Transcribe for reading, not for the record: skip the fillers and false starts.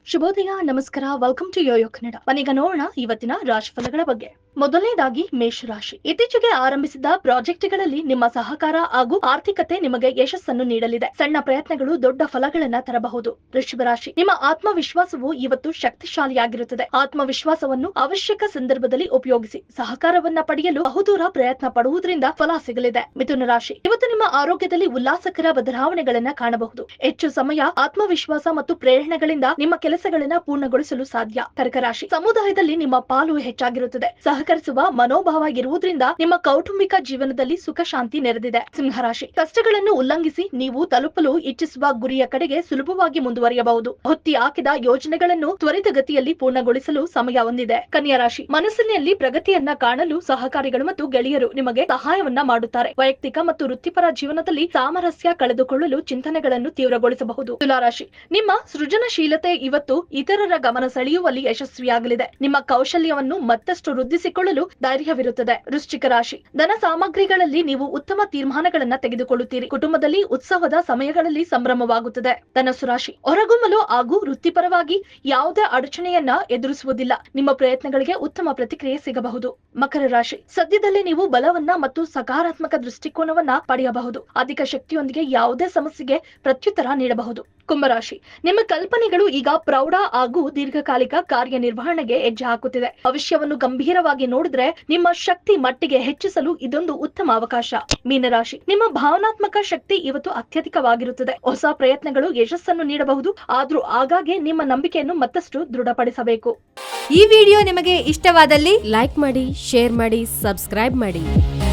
ಶುಭೋದಯ, ನಮಸ್ಕಾರ. Welcome to YoYo Kannada. ಮನೀಗ ನೋಡೋಣ ಇವತ್ತಿನ ರಾಶಿಫಲಗಳ ಬಗ್ಗೆ. ಮೊದಲನೇದಾಗಿ ಮೇಷರಾಶಿ. ಇತ್ತೀಚೆಗೆ ಆರಂಭಿಸಿದ ಪ್ರಾಜೆಕ್ಟ್ಗಳಲ್ಲಿ ನಿಮ್ಮ ಸಹಕಾರ ಹಾಗೂ ಆರ್ಥಿಕತೆ ನಿಮಗೆ ಯಶಸ್ಸನ್ನು ನೀಡಲಿದೆ. ಸಣ್ಣ ಪ್ರಯತ್ನಗಳು ದೊಡ್ಡ ಫಲಗಳನ್ನ ತರಬಹುದು. ವೃಷಭ ರಾಶಿ. ನಿಮ್ಮ ಆತ್ಮವಿಶ್ವಾಸವು ಇವತ್ತು ಶಕ್ತಿಶಾಲಿಯಾಗಿರುತ್ತದೆ. ಆತ್ಮವಿಶ್ವಾಸವನ್ನು ಅವಶ್ಯಕ ಸಂದರ್ಭದಲ್ಲಿ ಉಪಯೋಗಿಸಿ. ಸಹಕಾರವನ್ನ ಪಡೆಯಲು ಬಹುದೂರ ಪ್ರಯತ್ನ ಪಡುವುದರಿಂದ ಫಲ ಸಿಗಲಿದೆ. ಮಿಥುನ ರಾಶಿ. ಇವತ್ತು ನಿಮ್ಮ ಆರೋಗ್ಯದಲ್ಲಿ ಉಲ್ಲಾಸಕರ ಬದಲಾವಣೆಗಳನ್ನ ಕಾಣಬಹುದು. ಹೆಚ್ಚು ಸಮಯ ಆತ್ಮವಿಶ್ವಾಸ ಮತ್ತು ಪ್ರೇರಣೆಗಳಿಂದ ನಿಮ್ಮ ಕೆಲಸಗಳನ್ನ ಪೂರ್ಣಗೊಳಿಸಲು ಸಾಧ್ಯ. ಕರ್ಕ ರಾಶಿ. ಸಮುದಾಯದಲ್ಲಿ ನಿಮ್ಮ ಪಾಲು ಹೆಚ್ಚಾಗಿರುತ್ತದೆ. ಸಹಕರಿಸುವ ಮನೋಭಾವ ಇರುವುದರಿಂದ ನಿಮ್ಮ ಕೌಟುಂಬಿಕ ಜೀವನದಲ್ಲಿ ಸುಖ ಶಾಂತಿ ನೆರೆದಿದೆ. ಸಿಂಹರಾಶಿ. ಕಷ್ಟಗಳನ್ನು ಉಲ್ಲಂಘಿಸಿ ನೀವು ತಲುಪಲು ಇಚ್ಛಿಸುವ ಗುರಿಯ ಕಡೆಗೆ ಸುಲಭವಾಗಿ ಮುಂದುವರಿಯಬಹುದು. ಹೊತ್ತಿ ಹಾಕಿದ ಯೋಜನೆಗಳನ್ನು ತ್ವರಿತಗತಿಯಲ್ಲಿ ಪೂರ್ಣಗೊಳಿಸಲು ಸಮಯ ಹೊಂದಿದೆ. ಕನ್ಯಾ ರಾಶಿ. ಮನಸ್ಸಿನಲ್ಲಿ ಪ್ರಗತಿಯನ್ನ ಕಾಣಲು ಸಹಕಾರಿಗಳು ಮತ್ತು ಗೆಳೆಯರು ನಿಮಗೆ ಸಹಾಯವನ್ನ ಮಾಡುತ್ತಾರೆ. ವೈಯಕ್ತಿಕ ಮತ್ತು ವೃತ್ತಿಪರ ಜೀವನದಲ್ಲಿ ಸಾಮರಸ್ಯ ಕಳೆದುಕೊಳ್ಳಲು ಚಿಂತನೆಗಳನ್ನು ತೀವ್ರಗೊಳಿಸಬಹುದು. ತುಲಾರಾಶಿ. ನಿಮ್ಮ ಸೃಜನಶೀಲತೆ ಇವತ್ತು ಇತರರ ಗಮನ ಸೆಳೆಯುವಲ್ಲಿ ಯಶಸ್ವಿಯಾಗಲಿದೆ. ನಿಮ್ಮ ಕೌಶಲ್ಯವನ್ನು ಮತ್ತಷ್ಟು ವೃದ್ಧಿಸಿಕೊಳ್ಳಲು ಧೈರ್ಯವಿರುತ್ತದೆ. ವೃಶ್ಚಿಕ ರಾಶಿ. ಧನ ಸಾಮಗ್ರಿಗಳಲ್ಲಿ ನೀವು ಉತ್ತಮ ತೀರ್ಮಾನಗಳನ್ನ ತೆಗೆದುಕೊಳ್ಳುತ್ತೀರಿ. ಕುಟುಂಬದಲ್ಲಿ ಉತ್ಸವದ ಸಮಯಗಳಲ್ಲಿ ಸಂಭ್ರಮವಾಗುತ್ತದೆ. ಧನಸ್ಸು ರಾಶಿ. ಹೊರಗುಮ್ಮಲು ಹಾಗೂ ವೃತ್ತಿಪರವಾಗಿ ಯಾವುದೇ ಅಡಚಣೆಯನ್ನ ಎದುರಿಸುವುದಿಲ್ಲ. ನಿಮ್ಮ ಪ್ರಯತ್ನಗಳಿಗೆ ಉತ್ತಮ ಪ್ರತಿಕ್ರಿಯೆ ಸಿಗಬಹುದು. ಮಕರ ರಾಶಿ. ಸದ್ಯದಲ್ಲೇ ನೀವು ಬಲವನ್ನ ಮತ್ತು ಸಕಾರಾತ್ಮಕ ದೃಷ್ಟಿಕೋನವನ್ನ ಪಡೆಯಬಹುದು. ಅಧಿಕ ಶಕ್ತಿಯೊಂದಿಗೆ ಯಾವುದೇ ಸಮಸ್ಯೆಗೆ ಪ್ರತ್ಯುತ್ತರ ನೀಡಬಹುದು. ಕುಂಭರಾಶಿ. ನಿಮ್ಮ ಕಲ್ಪನೆಗಳು ಈಗ ಪ್ರೌಢ ಹಾಗೂ ದೀರ್ಘಕಾಲಿಕ ಕಾರ್ಯನಿರ್ವಹಣೆಗೆ ಹೆಜ್ಜೆ ಹಾಕುತ್ತಿದೆ. ಭವಿಷ್ಯವನ್ನು ಗಂಭೀರವಾಗಿ ನೋಡಿದ್ರೆ ನಿಮ್ಮ ಶಕ್ತಿ ಮಟ್ಟಿಗೆ ಹೆಚ್ಚಿಸಲು ಇದೊಂದು ಉತ್ತಮ ಅವಕಾಶ. ಮೀನರಾಶಿ. ನಿಮ್ಮ ಭಾವನಾತ್ಮಕ ಶಕ್ತಿ ಇವತ್ತು ಅತ್ಯಧಿಕವಾಗಿರುತ್ತದೆ. ಹೊಸ ಪ್ರಯತ್ನಗಳು ಯಶಸ್ಸನ್ನು ನೀಡಬಹುದು. ಆದ್ರೂ ಆಗಾಗ್ಗೆ ನಿಮ್ಮ ನಂಬಿಕೆಯನ್ನು ಮತ್ತಷ್ಟು ದೃಢಪಡಿಸಬೇಕು. ಈ ವಿಡಿಯೋ ನಿಮಗೆ ಇಷ್ಟವಾದಲ್ಲಿ ಲೈಕ್ ಮಾಡಿ, ಶೇರ್ ಮಾಡಿ, ಸಬ್ಸ್ಕ್ರೈಬ್ ಮಾಡಿ.